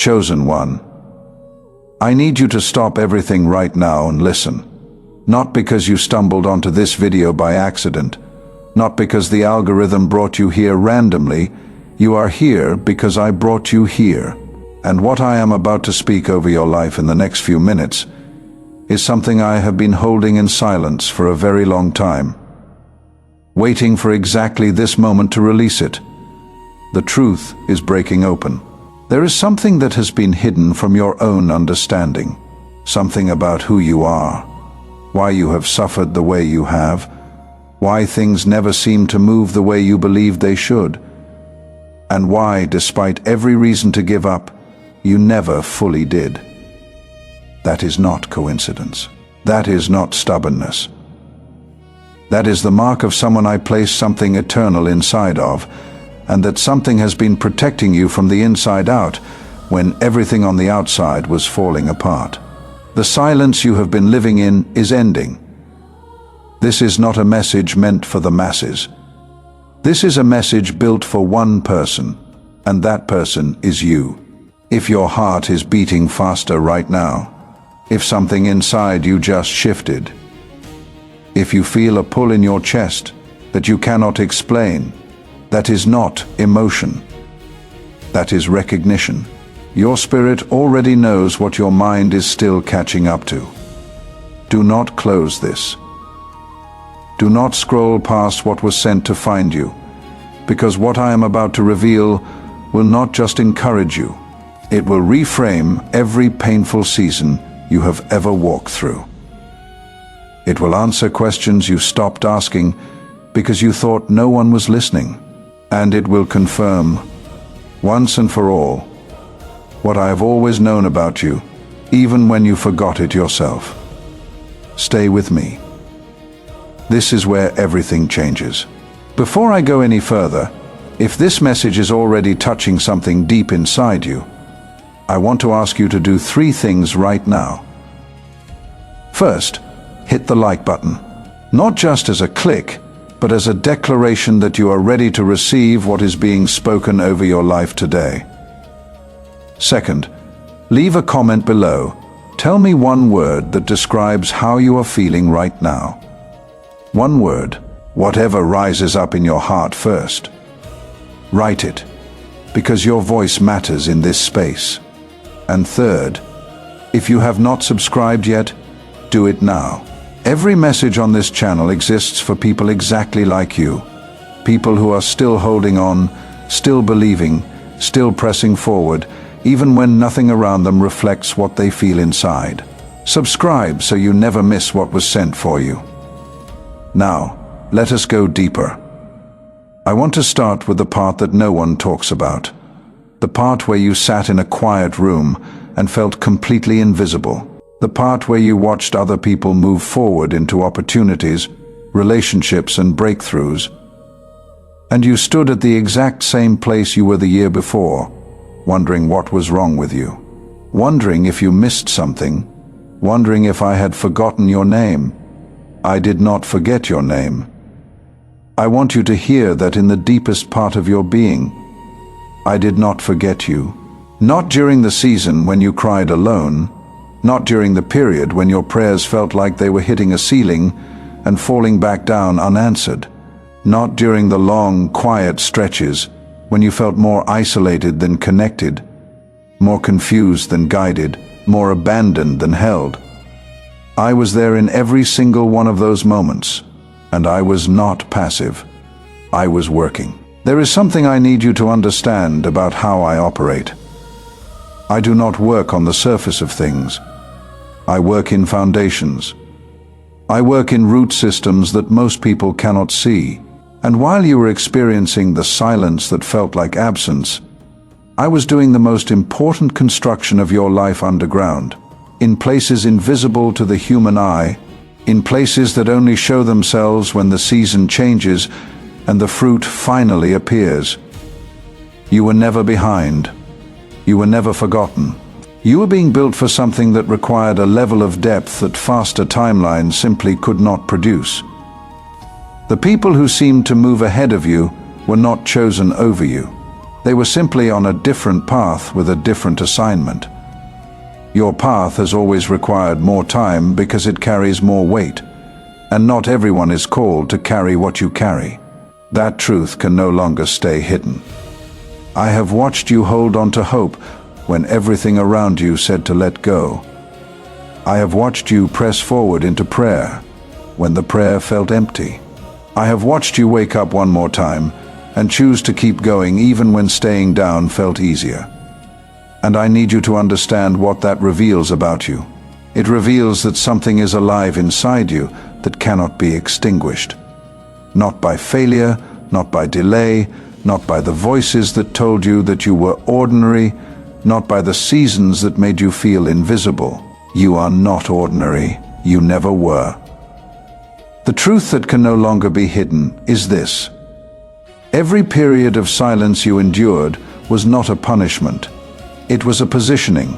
Chosen one, I need you to stop everything right now and listen. Not because you stumbled onto this video by accident, not because the algorithm brought you here randomly. You are here because I brought you here. And what I am about to speak over your life in the next few minutes is something I have been holding in silence for a very long time, waiting for exactly this moment to release it. The truth is breaking open. There is something that has been hidden from your own understanding, something about who you are, why you have suffered the way you have, why things never seem to move the way you believed they should, and why, despite every reason to give up, you never fully did. That is not coincidence. That is not stubbornness. That is the mark of someone I placed something eternal inside of, and that something has been protecting you from the inside out when everything on the outside was falling apart. The silence you have been living in is ending. This is not a message meant for the masses. This is a message built for one person, and that person is you. If your heart is beating faster right now, if something inside you just shifted, if you feel a pull in your chest that you cannot explain, that is not emotion. That is recognition. Your spirit already knows what your mind is still catching up to. Do not close this. Do not scroll past what was sent to find you, because what I am about to reveal will not just encourage you. It will reframe every painful season you have ever walked through. It will answer questions you stopped asking because you thought no one was listening. And it will confirm, once and for all, what I have always known about you, even when you forgot it yourself. Stay with me. This is where everything changes. Before I go any further, if this message is already touching something deep inside you, I want to ask you to do 3 things right now. First, hit the like button. Not just as a click, but as a declaration that you are ready to receive what is being spoken over your life today. Second, leave a comment below. Tell me one word that describes how you are feeling right now. One word, whatever rises up in your heart first. Write it, because your voice matters in this space. And third, if you have not subscribed yet, do it now. Every message on this channel exists for people exactly like you. People who are still holding on, still believing, still pressing forward, even when nothing around them reflects what they feel inside. Subscribe so you never miss what was sent for you. Now, let us go deeper. I want to start with the part that no one talks about. The part where you sat in a quiet room and felt completely invisible. The part where you watched other people move forward into opportunities, relationships, and breakthroughs. And you stood at the exact same place you were the year before, wondering what was wrong with you. Wondering if you missed something. Wondering if I had forgotten your name. I did not forget your name. I want you to hear that in the deepest part of your being, I did not forget you. Not during the season when you cried alone, not during the period when your prayers felt like they were hitting a ceiling and falling back down unanswered. Not during the long, quiet stretches when you felt more isolated than connected, more confused than guided, more abandoned than held. I was there in every single one of those moments, and I was not passive. I was working. There is something I need you to understand about how I operate. I do not work on the surface of things. I work in foundations. I work in root systems that most people cannot see. And while you were experiencing the silence that felt like absence, I was doing the most important construction of your life underground, in places invisible to the human eye, in places that only show themselves when the season changes and the fruit finally appears. You were never behind. You were never forgotten. You were being built for something that required a level of depth that faster timelines simply could not produce. The people who seemed to move ahead of you were not chosen over you. They were simply on a different path with a different assignment. Your path has always required more time because it carries more weight, and not everyone is called to carry what you carry. That truth can no longer stay hidden. I have watched you hold on to hope when everything around you said to let go. I have watched you press forward into prayer when the prayer felt empty. I have watched you wake up one more time and choose to keep going even when staying down felt easier. And I need you to understand what that reveals about you. It reveals that something is alive inside you that cannot be extinguished. Not by failure, not by delay, not by the voices that told you that you were ordinary, not by the seasons that made you feel invisible. You are not ordinary. You never were. The truth that can no longer be hidden is this. Every period of silence you endured was not a punishment. It was a positioning.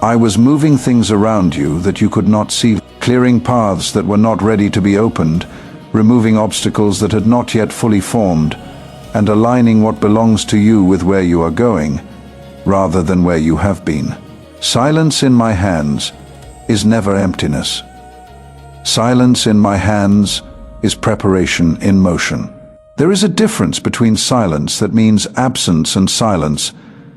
I was moving things around you that you could not see, clearing paths that were not ready to be opened, removing obstacles that had not yet fully formed, and aligning what belongs to you with where you are going, rather than where you have been. Silence in my hands is never emptiness. Silence in my hands is preparation in motion. There is a difference between silence that means absence and silence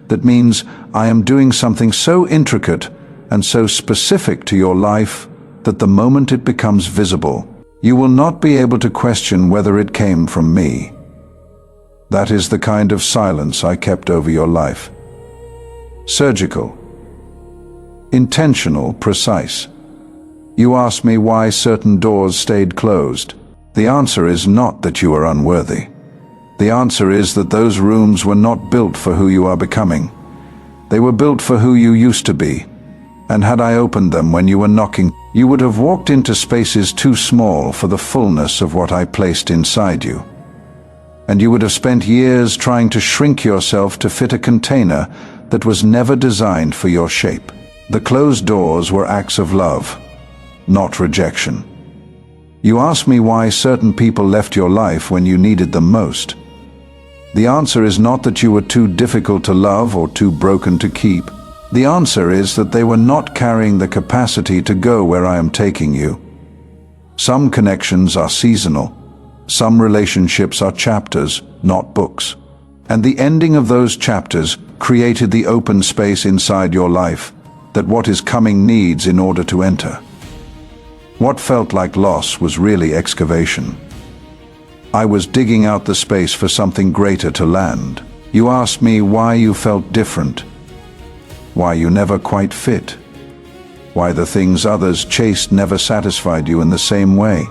that means I am doing something so intricate and so specific to your life that the moment it becomes visible, you will not be able to question whether it came from me. That is the kind of silence I kept over your life. Surgical, intentional, precise. You ask me why certain doors stayed closed. The answer is not that you are unworthy. The answer is that those rooms were not built for who you are becoming. They were built for who you used to be. And had I opened them when you were knocking, you would have walked into spaces too small for the fullness of what I placed inside you. And you would have spent years trying to shrink yourself to fit a container that was never designed for your shape. The closed doors were acts of love, not rejection. You ask me why certain people left your life when you needed them most. The answer is not that you were too difficult to love or too broken to keep. The answer is that they were not carrying the capacity to go where I am taking you. Some connections are seasonal. Some relationships are chapters, not books. And the ending of those chapters created the open space inside your life that what is coming needs in order to enter. What felt like loss was really excavation. I was digging out the space for something greater to land. You asked me why you felt different, why you never quite fit, why the things others chased never satisfied you in the same way,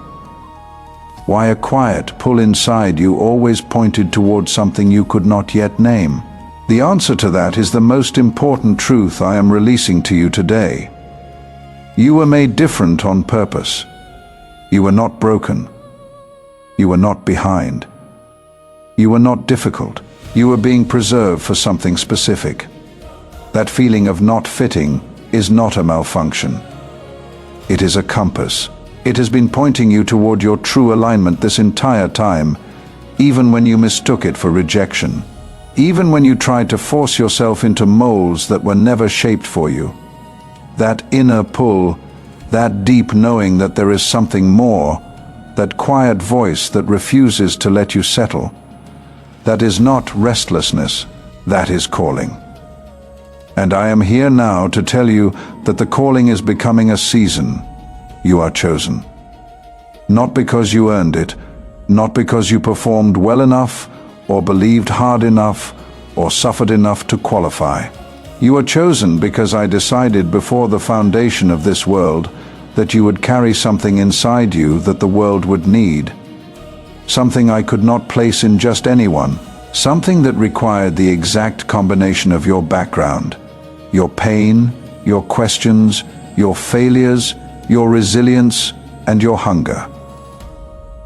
why a quiet pull inside you always pointed towards something you could not yet name. The answer to that is the most important truth I am releasing to you today. You were made different on purpose. You were not broken. You were not behind. You were not difficult. You were being preserved for something specific. That feeling of not fitting is not a malfunction. It is a compass. It has been pointing you toward your true alignment this entire time, even when you mistook it for rejection. Even when you tried to force yourself into molds that were never shaped for you. That inner pull, that deep knowing that there is something more, that quiet voice that refuses to let you settle. That is not restlessness, that is calling. And I am here now to tell you that the calling is becoming a season. You are chosen. Not because you earned it, not because you performed well enough, or believed hard enough, or suffered enough to qualify. You are chosen because I decided before the foundation of this world that you would carry something inside you that the world would need. Something I could not place in just anyone. Something that required the exact combination of your background, your pain, your questions, your failures, your resilience, and your hunger.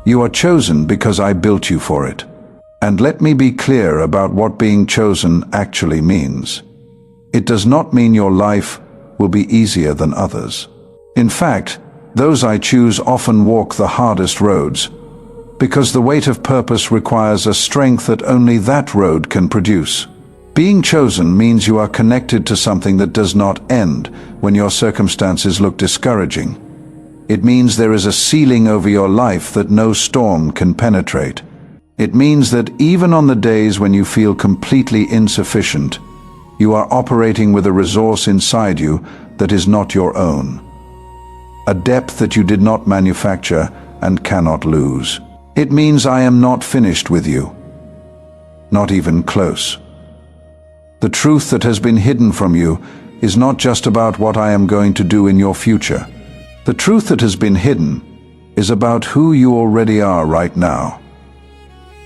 You are chosen because I built you for it. And let me be clear about what being chosen actually means. It does not mean your life will be easier than others. In fact, those I choose often walk the hardest roads. Because the weight of purpose requires a strength that only that road can produce. Being chosen means you are connected to something that does not end when your circumstances look discouraging. It means there is a ceiling over your life that no storm can penetrate. It means that even on the days when you feel completely insufficient, you are operating with a resource inside you that is not your own. A depth that you did not manufacture and cannot lose. It means I am not finished with you. Not even close. The truth that has been hidden from you is not just about what I am going to do in your future. The truth that has been hidden is about who you already are right now.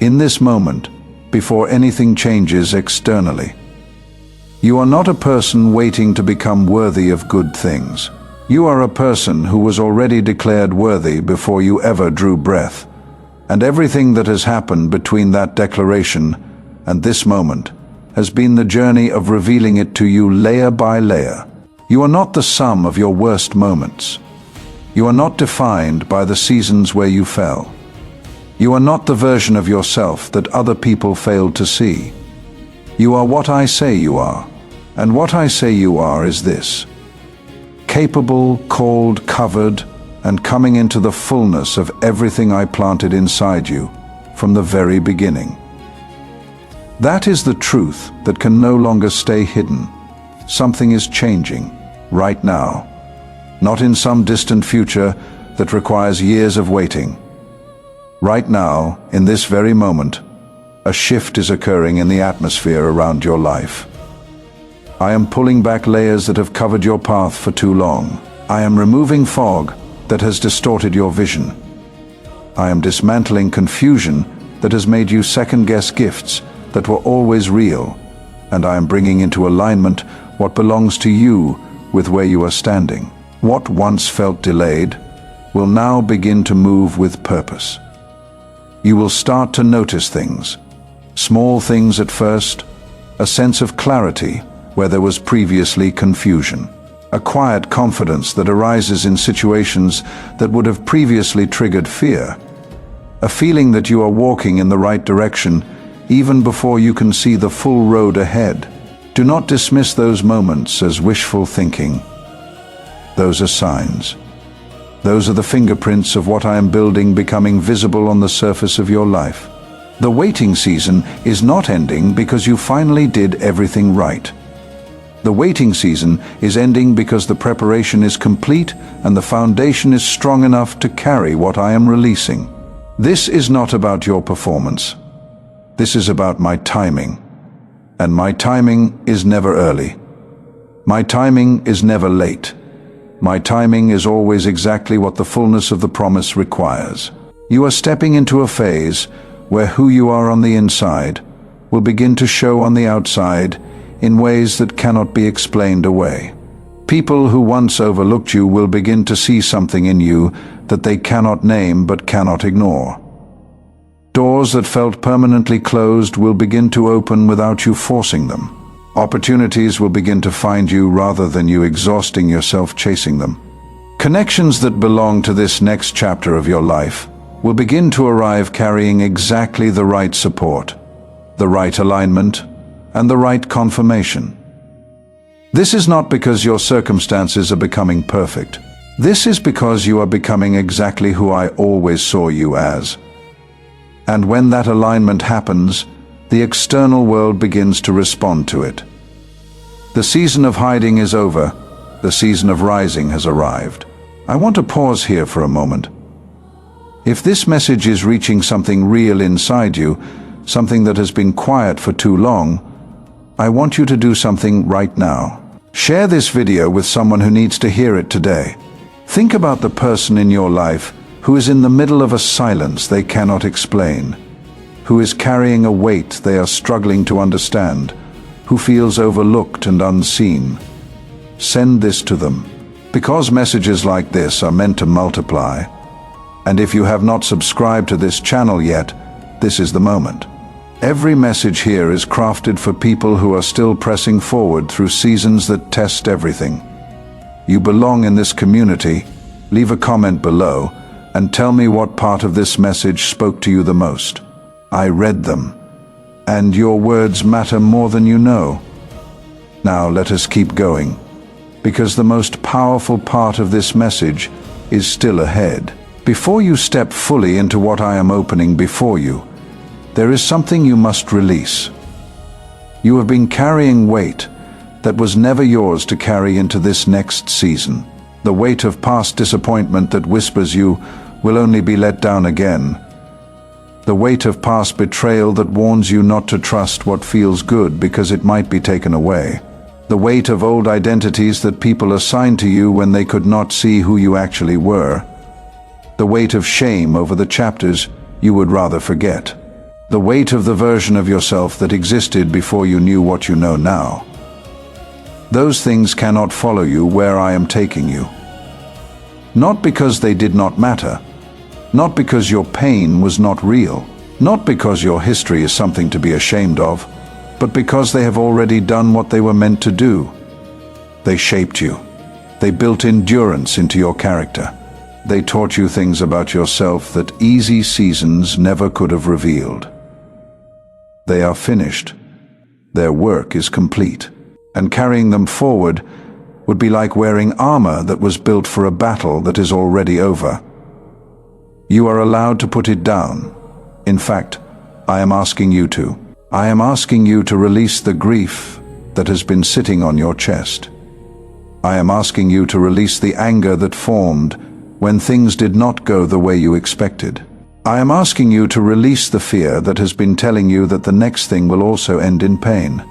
In this moment, before anything changes externally. You are not a person waiting to become worthy of good things. You are a person who was already declared worthy before you ever drew breath. And everything that has happened between that declaration and this moment has been the journey of revealing it to you layer by layer. You are not the sum of your worst moments. You are not defined by the seasons where you fell. You are not the version of yourself that other people failed to see. You are what I say you are, and what I say you are is this: capable, called, covered, and coming into the fullness of everything I planted inside you from the very beginning. That is the truth that can no longer stay hidden. Something is changing, right now. Not in some distant future that requires years of waiting. Right now, in this very moment, a shift is occurring in the atmosphere around your life. I am pulling back layers that have covered your path for too long. I am removing fog that has distorted your vision. I am dismantling confusion that has made you second-guess gifts that were always real, and I am bringing into alignment what belongs to you with where you are standing. What once felt delayed will now begin to move with purpose. You will start to notice things, small things at first, a sense of clarity where there was previously confusion, a quiet confidence that arises in situations that would have previously triggered fear, a feeling that you are walking in the right direction even before you can see the full road ahead. Do not dismiss those moments as wishful thinking. Those are signs. Those are the fingerprints of what I am building becoming visible on the surface of your life. The waiting season is not ending because you finally did everything right. The waiting season is ending because the preparation is complete and the foundation is strong enough to carry what I am releasing. This is not about your performance. This is about my timing. And my timing is never early. My timing is never late. My timing is always exactly what the fullness of the promise requires. You are stepping into a phase where who you are on the inside will begin to show on the outside in ways that cannot be explained away. People who once overlooked you will begin to see something in you that they cannot name but cannot ignore. Doors that felt permanently closed will begin to open without you forcing them. Opportunities will begin to find you rather than you exhausting yourself chasing them. Connections that belong to this next chapter of your life will begin to arrive carrying exactly the right support, the right alignment, and the right confirmation. This is not because your circumstances are becoming perfect. This is because you are becoming exactly who I always saw you as. And when that alignment happens, the external world begins to respond to it. The season of hiding is over. The season of rising has arrived. I want to pause here for a moment. If this message is reaching something real inside you, something that has been quiet for too long, I want you to do something right now. Share this video with someone who needs to hear it today. Think about the person in your life who is in the middle of a silence they cannot explain, who is carrying a weight they are struggling to understand, who feels overlooked and unseen. Send this to them, because messages like this are meant to multiply. And if you have not subscribed to this channel yet, this is the moment. Every message here is crafted for people who are still pressing forward through seasons that test everything. You belong in this community. Leave a comment below and tell me what part of this message spoke to you the most. I read them, and your words matter more than you know. Now let us keep going, because the most powerful part of this message is still ahead. Before you step fully into what I am opening before you, there is something you must release. You have been carrying weight that was never yours to carry into this next season. The weight of past disappointment that whispers you will only be let down again. The weight of past betrayal that warns you not to trust what feels good because it might be taken away. The weight of old identities that people assigned to you when they could not see who you actually were. The weight of shame over the chapters you would rather forget. The weight of the version of yourself that existed before you knew what you know now. Those things cannot follow you where I am taking you. Not because they did not matter, not because your pain was not real, not because your history is something to be ashamed of, but because they have already done what they were meant to do. They shaped you. They built endurance into your character. They taught you things about yourself that easy seasons never could have revealed. They are finished. Their work is complete. And carrying them forward would be like wearing armor that was built for a battle that is already over. You are allowed to put it down. In fact, I am asking you to. I am asking you to release the grief that has been sitting on your chest. I am asking you to release the anger that formed when things did not go the way you expected. I am asking you to release the fear that has been telling you that the next thing will also end in pain.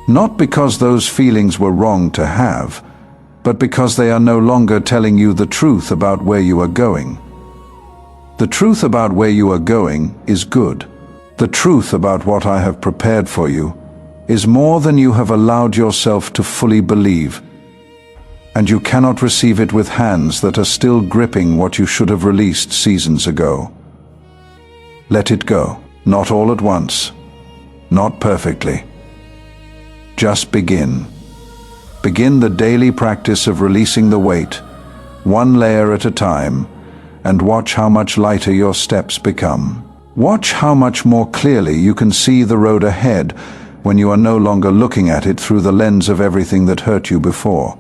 Not because those feelings were wrong to have, but because they are no longer telling you the truth about where you are going. The truth about where you are going is good. The truth about what I have prepared for you is more than you have allowed yourself to fully believe, and you cannot receive it with hands that are still gripping what you should have released seasons ago. Let it go, not all at once, not perfectly. Just begin. Begin the daily practice of releasing the weight, one layer at a time, and watch how much lighter your steps become. Watch how much more clearly you can see the road ahead when you are no longer looking at it through the lens of everything that hurt you before.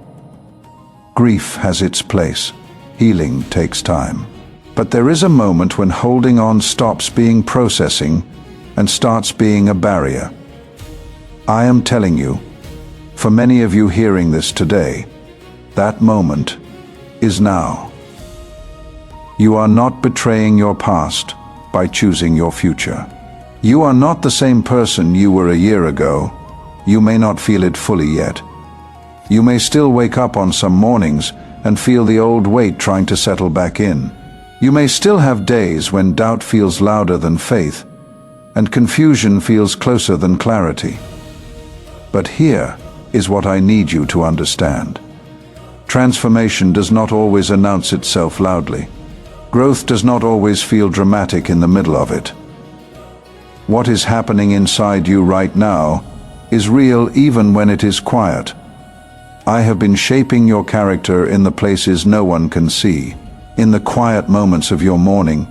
Grief has its place. Healing takes time. But there is a moment when holding on stops being processing and starts being a barrier. I am telling you, for many of you hearing this today, that moment is now. You are not betraying your past by choosing your future. You are not the same person you were a year ago. You may not feel it fully yet. You may still wake up on some mornings and feel the old weight trying to settle back in. You may still have days when doubt feels louder than faith and confusion feels closer than clarity. But here is what I need you to understand. Transformation does not always announce itself loudly. Growth does not always feel dramatic in the middle of it. What is happening inside you right now is real even when it is quiet. I have been shaping your character in the places no one can see, in the quiet moments of your morning,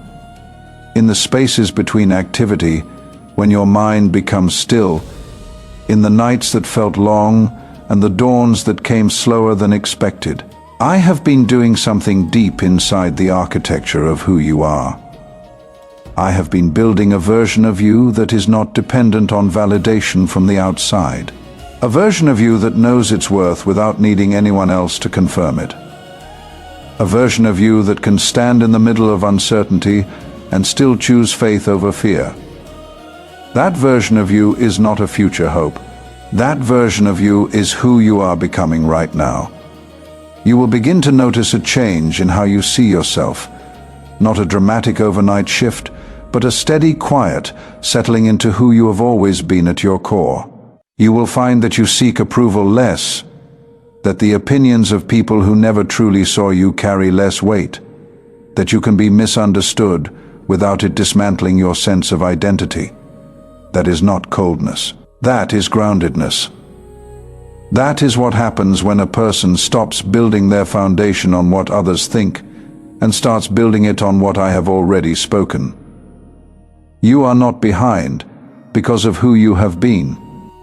in the spaces between activity when your mind becomes still, in the nights that felt long and the dawns that came slower than expected. I have been doing something deep inside the architecture of who you are. I have been building a version of you that is not dependent on validation from the outside. A version of you that knows its worth without needing anyone else to confirm it. A version of you that can stand in the middle of uncertainty and still choose faith over fear. That version of you is not a future hope. That version of you is who you are becoming right now. You will begin to notice a change in how you see yourself. Not a dramatic overnight shift, but a steady quiet settling into who you have always been at your core. You will find that you seek approval less, that the opinions of people who never truly saw you carry less weight, that you can be misunderstood without it dismantling your sense of identity. That is not coldness. That is groundedness. That is what happens when a person stops building their foundation on what others think and starts building it on what I have already spoken. You are not behind because of who you have been.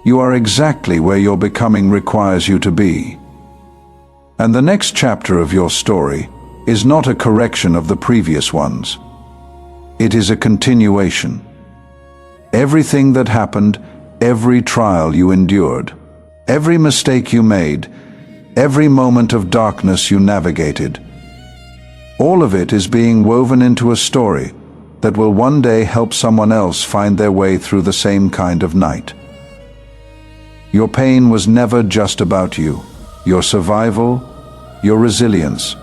You are exactly where your becoming requires you to be. And the next chapter of your story is not a correction of the previous ones. It is a continuation. Everything that happened, every trial you endured, every mistake you made, every moment of darkness you navigated, all of it is being woven into a story that will one day help someone else find their way through the same kind of night. Your pain was never just about you. Your survival, your resilience,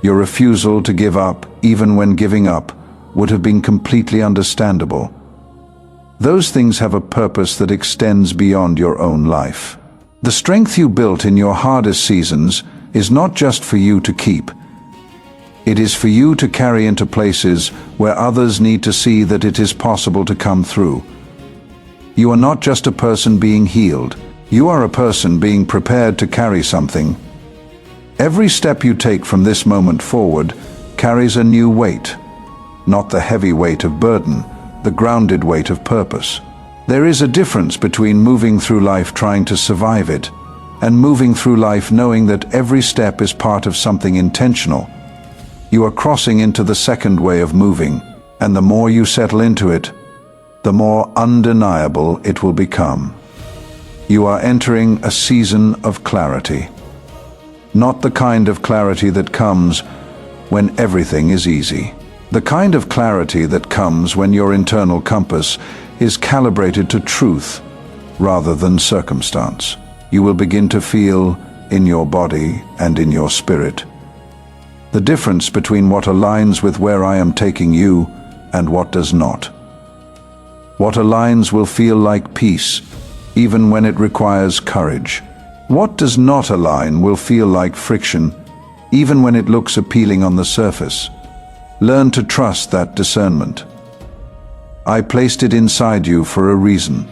your refusal to give up, even when giving up would have been completely understandable. Those things have a purpose that extends beyond your own life. The strength you built in your hardest seasons is not just for you to keep. It is for you to carry into places where others need to see that it is possible to come through. You are not just a person being healed. You are a person being prepared to carry something. Every step you take from this moment forward carries a new weight. Not the heavy weight of burden, the grounded weight of purpose. There is a difference between moving through life trying to survive it and moving through life knowing that every step is part of something intentional. You are crossing into the second way of moving, and the more you settle into it, the more undeniable it will become. You are entering a season of clarity. Not the kind of clarity that comes when everything is easy. The kind of clarity that comes when your internal compass is calibrated to truth rather than circumstance. You will begin to feel in your body and in your spirit the difference between what aligns with where I am taking you and what does not. What aligns will feel like peace, even when it requires courage. What does not align will feel like friction, even when it looks appealing on the surface. Learn to trust that discernment. I placed it inside you for a reason.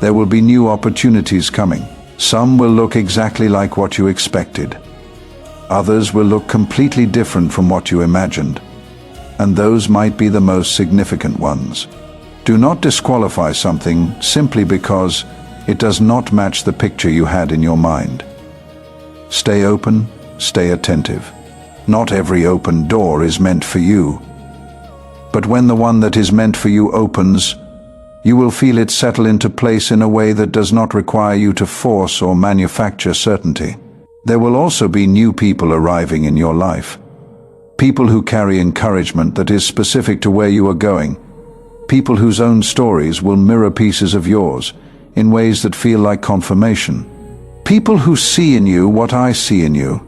There will be new opportunities coming. Some will look exactly like what you expected. Others will look completely different from what you imagined. And those might be the most significant ones. Do not disqualify something simply because it does not match the picture you had in your mind. Stay open, stay attentive. Not every open door is meant for you. But when the one that is meant for you opens, you will feel it settle into place in a way that does not require you to force or manufacture certainty. There will also be new people arriving in your life. People who carry encouragement that is specific to where you are going. People whose own stories will mirror pieces of yours in ways that feel like confirmation. People who see in you what I see in you,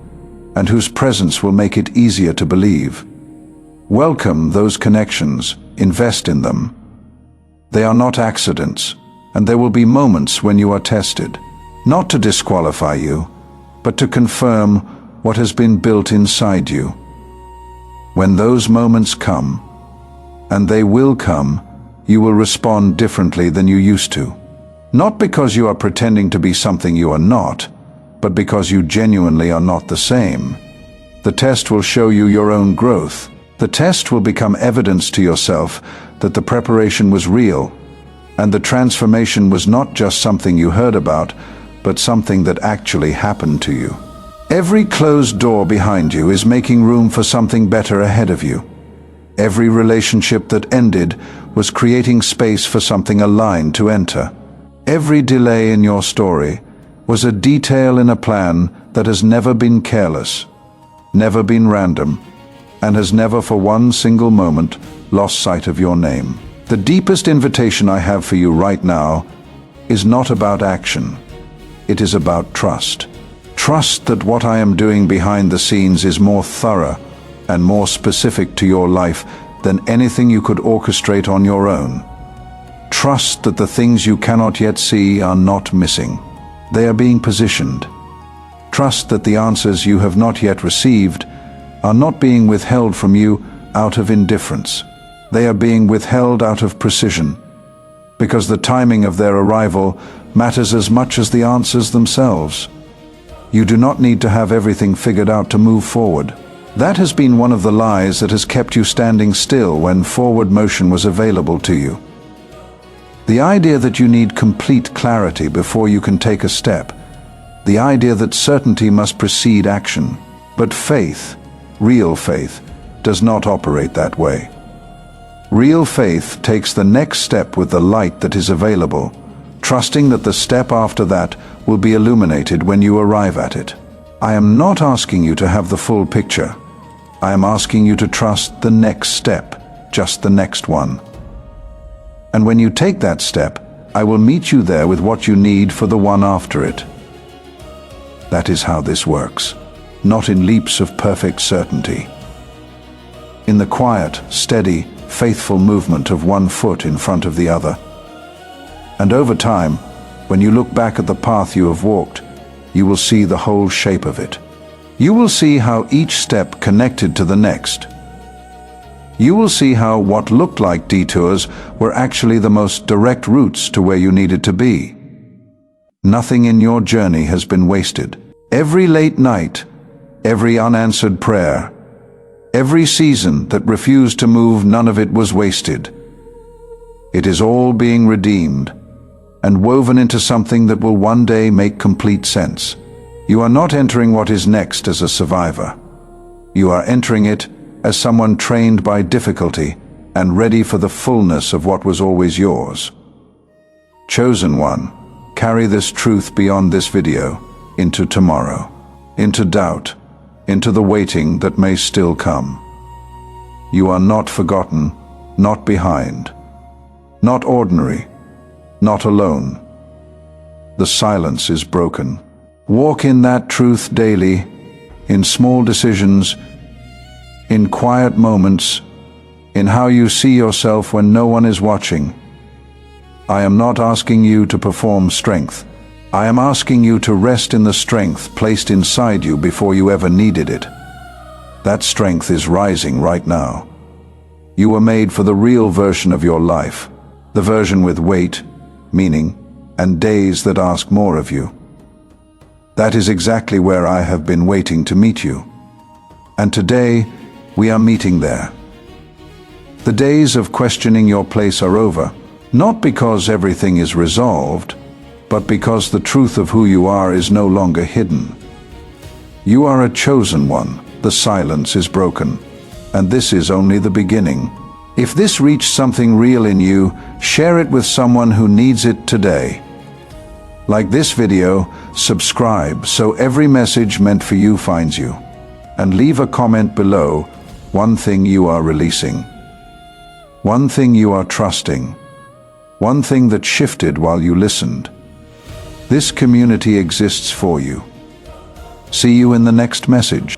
and whose presence will make it easier to believe. Welcome those connections, invest in them. They are not accidents, and there will be moments when you are tested, not to disqualify you, but to confirm what has been built inside you. When those moments come, and they will come, you will respond differently than you used to. Not because you are pretending to be something you are not, but because you genuinely are not the same. The test will show you your own growth. The test will become evidence to yourself that the preparation was real, and the transformation was not just something you heard about, but something that actually happened to you. Every closed door behind you is making room for something better ahead of you. Every relationship that ended was creating space for something aligned to enter. Every delay in your story was a detail in a plan that has never been careless, never been random, and has never for one single moment lost sight of your name. The deepest invitation I have for you right now is not about action. It is about trust. Trust that what I am doing behind the scenes is more thorough and more specific to your life than anything you could orchestrate on your own. Trust that the things you cannot yet see are not missing. They are being positioned. Trust that the answers you have not yet received are not being withheld from you out of indifference. They are being withheld out of precision, because the timing of their arrival matters as much as the answers themselves. You do not need to have everything figured out to move forward. That has been one of the lies that has kept you standing still when forward motion was available to you. The idea that you need complete clarity before you can take a step. The idea that certainty must precede action. But faith, real faith, does not operate that way. Real faith takes the next step with the light that is available, trusting that the step after that will be illuminated when you arrive at it. I am not asking you to have the full picture. I am asking you to trust the next step, just the next one. And when you take that step, I will meet you there with what you need for the one after it. That is how this works, not in leaps of perfect certainty. In the quiet, steady, faithful movement of one foot in front of the other. And over time, when you look back at the path you have walked, you will see the whole shape of it. You will see how each step connected to the next. You will see how what looked like detours were actually the most direct routes to where you needed to be. Nothing in your journey has been wasted. Every late night, every unanswered prayer, every season that refused to move, none of it was wasted. It is all being redeemed and woven into something that will one day make complete sense. You are not entering what is next as a survivor. You are entering it as someone trained by difficulty and ready for the fullness of what was always yours. Chosen one, carry this truth beyond this video, into tomorrow, into doubt, into the waiting that may still come. You are not forgotten, not behind, not ordinary, not alone. The silence is broken. Walk in that truth daily, in small decisions, in quiet moments, in how you see yourself when no one is watching. I am not asking you to perform strength. I am asking you to rest in the strength placed inside you before you ever needed it. That strength is rising right now. You were made for the real version of your life, the version with weight, meaning, and days that ask more of you. That is exactly where I have been waiting to meet you. And today, we are meeting there. The days of questioning your place are over, not because everything is resolved, but because the truth of who you are is no longer hidden. You are a chosen one. The silence is broken, and this is only the beginning. If this reached something real in you, share it with someone who needs it today. Like this video, subscribe so every message meant for you finds you. And leave a comment below, one thing you are releasing. One thing you are trusting. One thing that shifted while you listened. This community exists for you. See you in the next message.